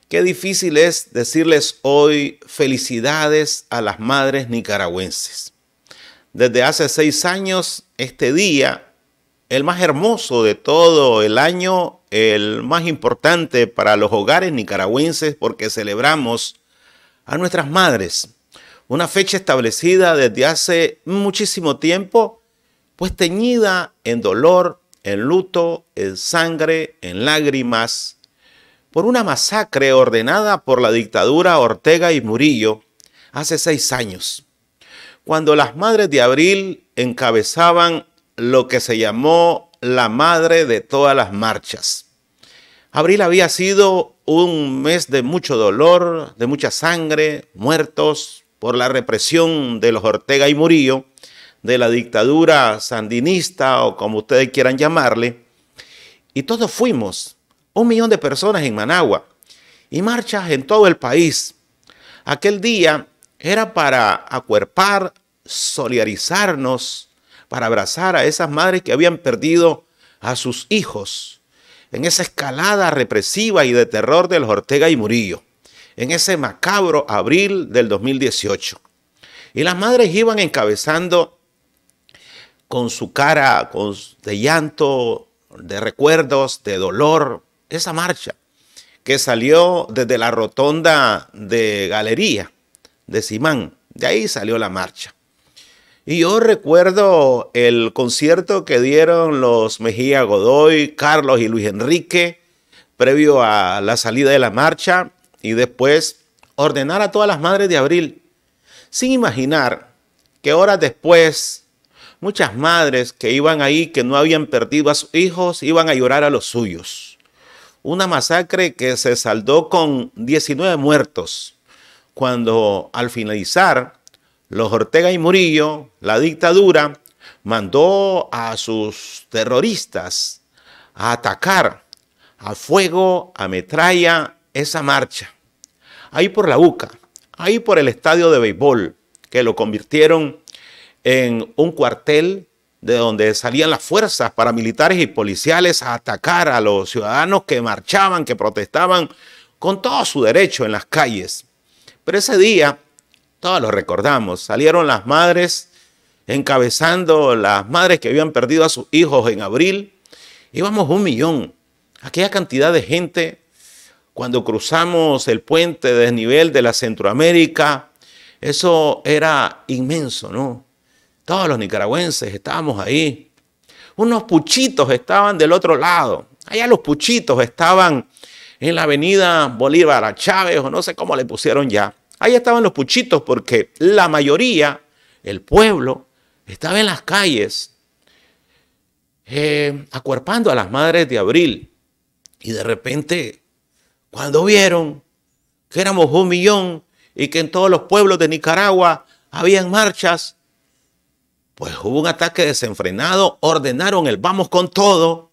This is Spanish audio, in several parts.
Qué difícil es decirles hoy felicidades a las madres nicaragüenses. Desde hace 6 años, este día, el más hermoso de todo el año, el más importante para los hogares nicaragüenses porque celebramos a nuestras madres. Una fecha establecida desde hace muchísimo tiempo, pues teñida en dolor, en luto, en sangre, en lágrimas, por una masacre ordenada por la dictadura Ortega y Murillo hace 6 años, cuando las Madres de Abril encabezaban lo que se llamó la madre de todas las marchas. Abril había sido un mes de mucho dolor, de mucha sangre, muertos por la represión de los Ortega y Murillo, de la dictadura sandinista o como ustedes quieran llamarle, y todos fuimos, 1 millón de personas en Managua y marchas en todo el país. Aquel día era para acuerpar, solidarizarnos, para abrazar a esas madres que habían perdido a sus hijos en esa escalada represiva y de terror de los Ortega y Murillo, en ese macabro abril del 2018. Y las madres iban encabezando con su cara de llanto, de recuerdos, de dolor, esa marcha que salió desde la rotonda de Galería, de Simán. De ahí salió la marcha. Y yo recuerdo el concierto que dieron los Mejía Godoy, Carlos y Luis Enrique, previo a la salida de la marcha, y después ordenar a todas las Madres de Abril, sin imaginar que horas después muchas madres que iban ahí, que no habían perdido a sus hijos, iban a llorar a los suyos. Una masacre que se saldó con 19 muertos, cuando al finalizar los Ortega y Murillo, la dictadura, mandó a sus terroristas a atacar a fuego, a metralla, esa marcha. Ahí por la UCA, ahí por el estadio de béisbol, que lo convirtieron en un cuartel de donde salían las fuerzas paramilitares y policiales a atacar a los ciudadanos que marchaban, que protestaban con todo su derecho en las calles. Pero ese día, todos lo recordamos, salieron las madres encabezando, las madres que habían perdido a sus hijos en abril. Íbamos 1 millón, aquella cantidad de gente. Cuando cruzamos el puente de desnivel de la Centroamérica, eso era inmenso, ¿no? Todos los nicaragüenses estábamos ahí. Unos puchitos estaban del otro lado. Allá los puchitos estaban en la avenida Bolívar a Chávez, o no sé cómo le pusieron ya. Ahí estaban los puchitos porque la mayoría, el pueblo, estaba en las calles acuerpando a las Madres de Abril. Y de repente, cuando vieron que éramos 1 millón y que en todos los pueblos de Nicaragua habían marchas, pues hubo un ataque desenfrenado, ordenaron el vamos con todo,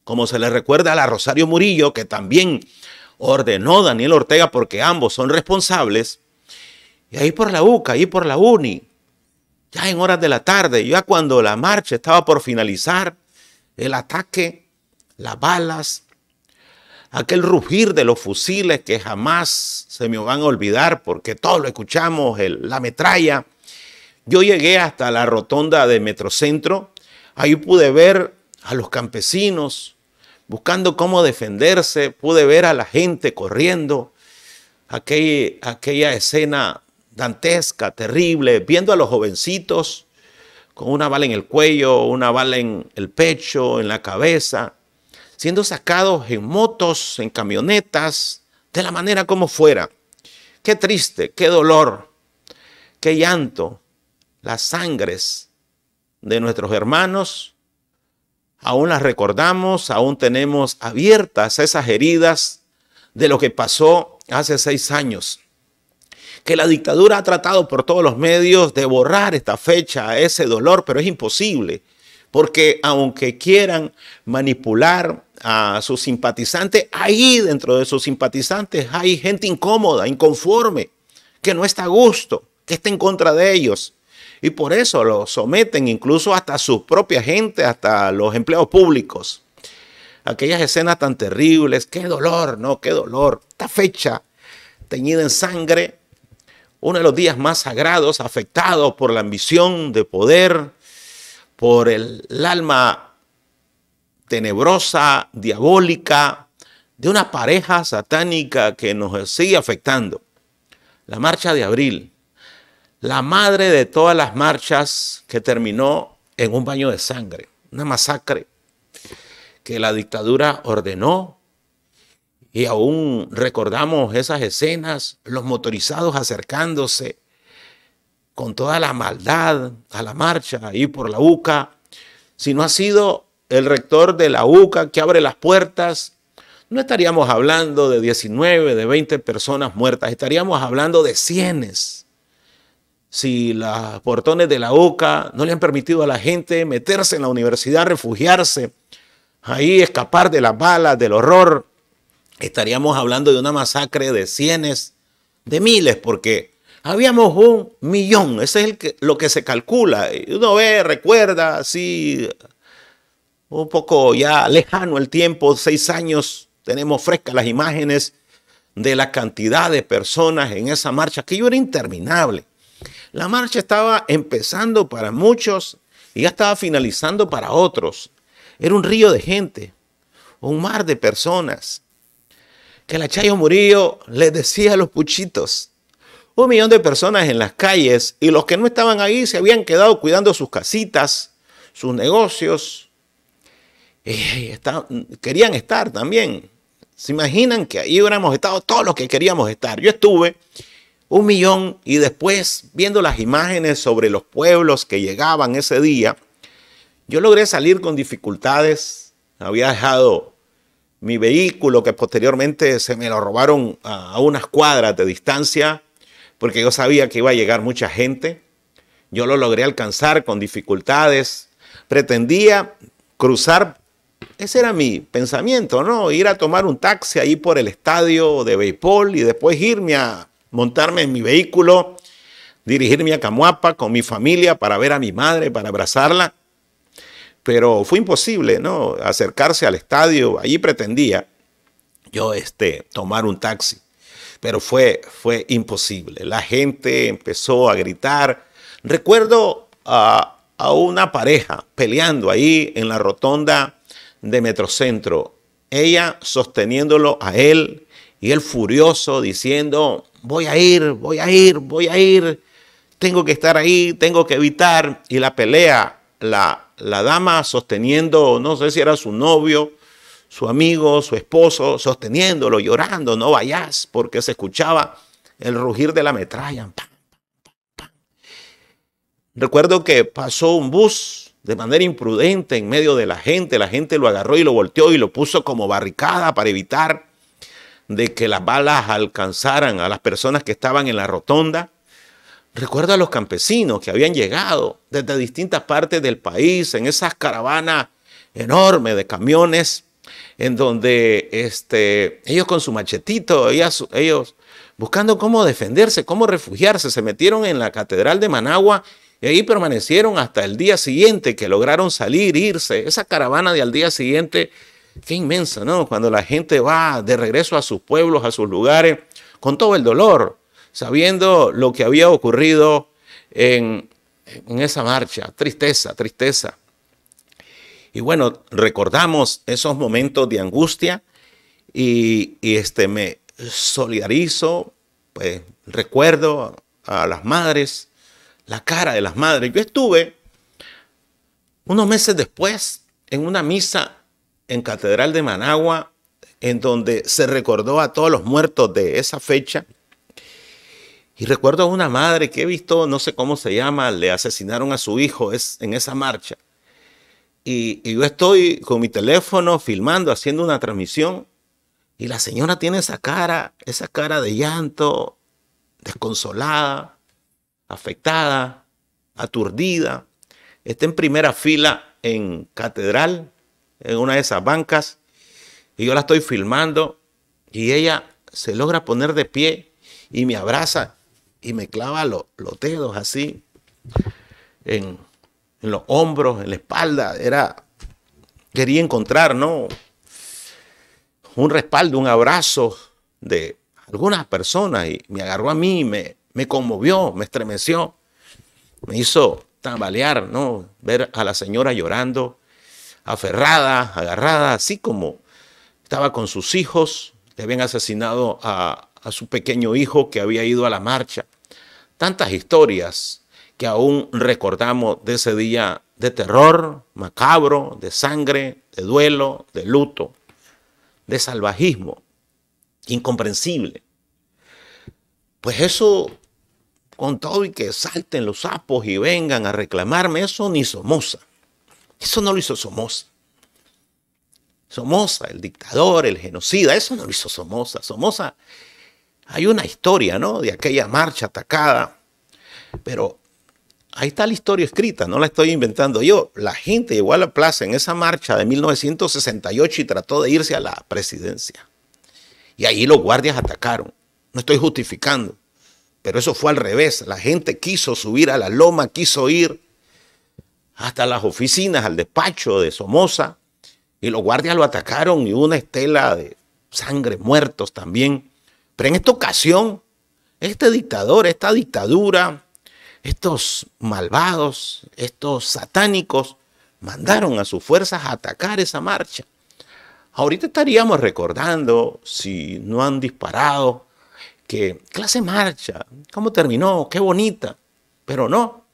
como se le recuerda a la Rosario Murillo, que también ordenó Daniel Ortega porque ambos son responsables. Y ahí por la UCA, ahí por la UNI, ya en horas de la tarde, ya cuando la marcha estaba por finalizar, el ataque, las balas, aquel rugir de los fusiles que jamás se me van a olvidar porque todos lo escuchamos, la metralla. Yo llegué hasta la rotonda de Metrocentro, ahí pude ver a los campesinos buscando cómo defenderse, pude ver a la gente corriendo, aquella escena dantesca, terrible, viendo a los jovencitos con una bala en el cuello, una bala en el pecho, en la cabeza, siendo sacados en motos, en camionetas, de la manera como fuera. Qué triste, qué dolor, qué llanto. Las sangres de nuestros hermanos, aún las recordamos, aún tenemos abiertas esas heridas de lo que pasó hace 6 años. Que la dictadura ha tratado por todos los medios de borrar esta fecha, ese dolor, pero es imposible. Porque aunque quieran manipular a sus simpatizantes, ahí dentro de sus simpatizantes hay gente incómoda, inconforme, que no está a gusto, que está en contra de ellos. Y por eso lo someten incluso hasta a su propia gente, hasta los empleados públicos. Aquellas escenas tan terribles, qué dolor, ¿no? Qué dolor. Esta esa fecha teñida en sangre, uno de los días más sagrados, afectados por la ambición de poder, por el alma tenebrosa, diabólica, de una pareja satánica que nos sigue afectando. La marcha de abril, la madre de todas las marchas, que terminó en un baño de sangre, una masacre que la dictadura ordenó. Y aún recordamos esas escenas, los motorizados acercándose con toda la maldad a la marcha ahí por la UCA. Si no ha sido el rector de la UCA que abre las puertas, no estaríamos hablando de 19, de 20 personas muertas, estaríamos hablando de cienes. Si los portones de la UCA no le han permitido a la gente meterse en la universidad, refugiarse, ahí escapar de las balas, del horror, estaríamos hablando de una masacre de cienes, de miles, porque habíamos 1 millón, ese es lo que se calcula. Uno ve, recuerda, así, un poco ya lejano el tiempo, 6 años, tenemos frescas las imágenes de la cantidad de personas en esa marcha, que era interminable. La marcha estaba empezando para muchos y ya estaba finalizando para otros. Era un río de gente, un mar de personas, que la Chayo Murillo les decía a los puchitos. 1 millón de personas en las calles, y los que no estaban ahí se habían quedado cuidando sus casitas, sus negocios. Querían estar también. ¿Se imaginan que ahí hubiéramos estado todos los que queríamos estar? Yo estuve 1 millón, y después viendo las imágenes sobre los pueblos que llegaban ese día, yo logré salir con dificultades. Había dejado mi vehículo, que posteriormente se me lo robaron a unas cuadras de distancia, porque yo sabía que iba a llegar mucha gente. Yo lo logré alcanzar con dificultades. Pretendía cruzar, ese era mi pensamiento, ¿no? Ir a tomar un taxi ahí por el estadio de béisbol y después irme a montarme en mi vehículo, dirigirme a Camuapa con mi familia para ver a mi madre, para abrazarla. Pero fue imposible, ¿no? Acercarse al estadio. Allí pretendía yo tomar un taxi, pero fue imposible. La gente empezó a gritar. Recuerdo a una pareja peleando ahí en la rotonda de Metrocentro. Ella sosteniéndolo a él y él furioso diciendo: voy a ir, tengo que estar ahí, tengo que evitar. Y la pelea, la dama sosteniendo, no sé si era su novio, su amigo, su esposo, sosteniéndolo, llorando: no vayas, porque se escuchaba el rugir de la metralla. ¡Pam, pam, pam! Recuerdo que pasó un bus de manera imprudente en medio de la gente lo agarró y lo volteó y lo puso como barricada para evitar de que las balas alcanzaran a las personas que estaban en la rotonda. Recuerdo a los campesinos que habían llegado desde distintas partes del país en esas caravanas enormes de camiones, en donde ellos con su machetito, ellos buscando cómo defenderse, cómo refugiarse, se metieron en la Catedral de Managua y ahí permanecieron hasta el día siguiente, que lograron salir, irse. Esa caravana de al día siguiente, qué inmensa, ¿no? Cuando la gente va de regreso a sus pueblos, a sus lugares, con todo el dolor, sabiendo lo que había ocurrido en esa marcha. Tristeza, tristeza. Y bueno, recordamos esos momentos de angustia y me solidarizo, pues recuerdo a las madres, la cara de las madres. Yo estuve unos meses después en una misa en Catedral de Managua, en donde se recordó a todos los muertos de esa fecha. Y recuerdo a una madre que he visto, no sé cómo se llama, le asesinaron a su hijo en esa marcha. Y yo estoy con mi teléfono filmando, haciendo una transmisión, y la señora tiene esa cara de llanto, desconsolada, afectada, aturdida. Está en primera fila en Catedral, en una de esas bancas, y yo la estoy filmando, y ella se logra poner de pie y me abraza y me clava los dedos así en los hombros, en la espalda. Quería encontrar, ¿no?, un respaldo, un abrazo, de algunas personas y me agarró a mí, me conmovió, me estremeció, me hizo tambalear, ¿no? Ver a la señora llorando, aferrada, agarrada, así como estaba con sus hijos, le habían asesinado a su pequeño hijo que había ido a la marcha. Tantas historias que aún recordamos de ese día de terror, macabro, de sangre, de duelo, de luto, de salvajismo, incomprensible. Pues eso, con todo y que salten los sapos y vengan a reclamarme, eso ni Somoza. Eso no lo hizo Somoza. Somoza, el dictador, el genocida, eso no lo hizo Somoza. Somoza, hay una historia, ¿no? De aquella marcha atacada, pero ahí está la historia escrita, no la estoy inventando yo. La gente llegó a la plaza en esa marcha de 1968 y trató de irse a la presidencia. Y ahí los guardias atacaron. No estoy justificando, pero eso fue al revés. La gente quiso subir a la loma, quiso ir hasta las oficinas, al despacho de Somoza, y los guardias lo atacaron y hubo una estela de sangre, muertos también. Pero en esta ocasión, este dictador, esta dictadura, estos malvados, estos satánicos, mandaron a sus fuerzas a atacar esa marcha. Ahorita estaríamos recordando, si no han disparado, que clase marcha, cómo terminó, qué bonita, pero no.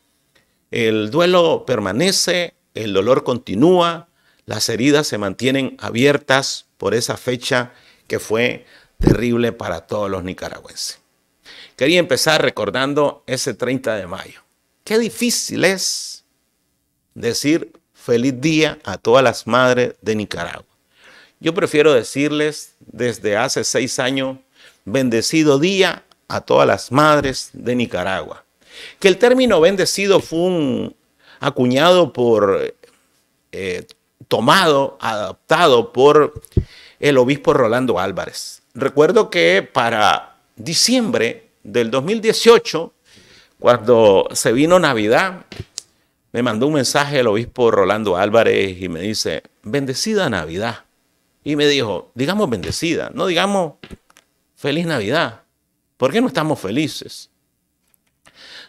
El duelo permanece, el dolor continúa, las heridas se mantienen abiertas por esa fecha que fue terrible para todos los nicaragüenses. Quería empezar recordando ese 30 de mayo. Qué difícil es decir feliz día a todas las madres de Nicaragua. Yo prefiero decirles desde hace 6 años, bendecido día a todas las madres de Nicaragua. Que el término bendecido fue acuñado por, adaptado por el obispo Rolando Álvarez. Recuerdo que para diciembre del 2018, cuando se vino Navidad, me mandó un mensaje el obispo Rolando Álvarez y me dice, bendecida Navidad. Y me dijo, digamos bendecida, no digamos feliz Navidad. ¿Por qué no estamos felices?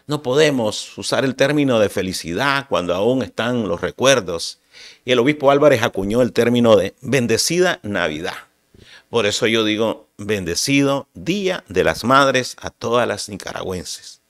No podemos usar el término de felicidad cuando aún están los recuerdos. Y el obispo Álvarez acuñó el término de bendecida Navidad. Por eso yo digo bendecido Día de las Madres a todas las nicaragüenses.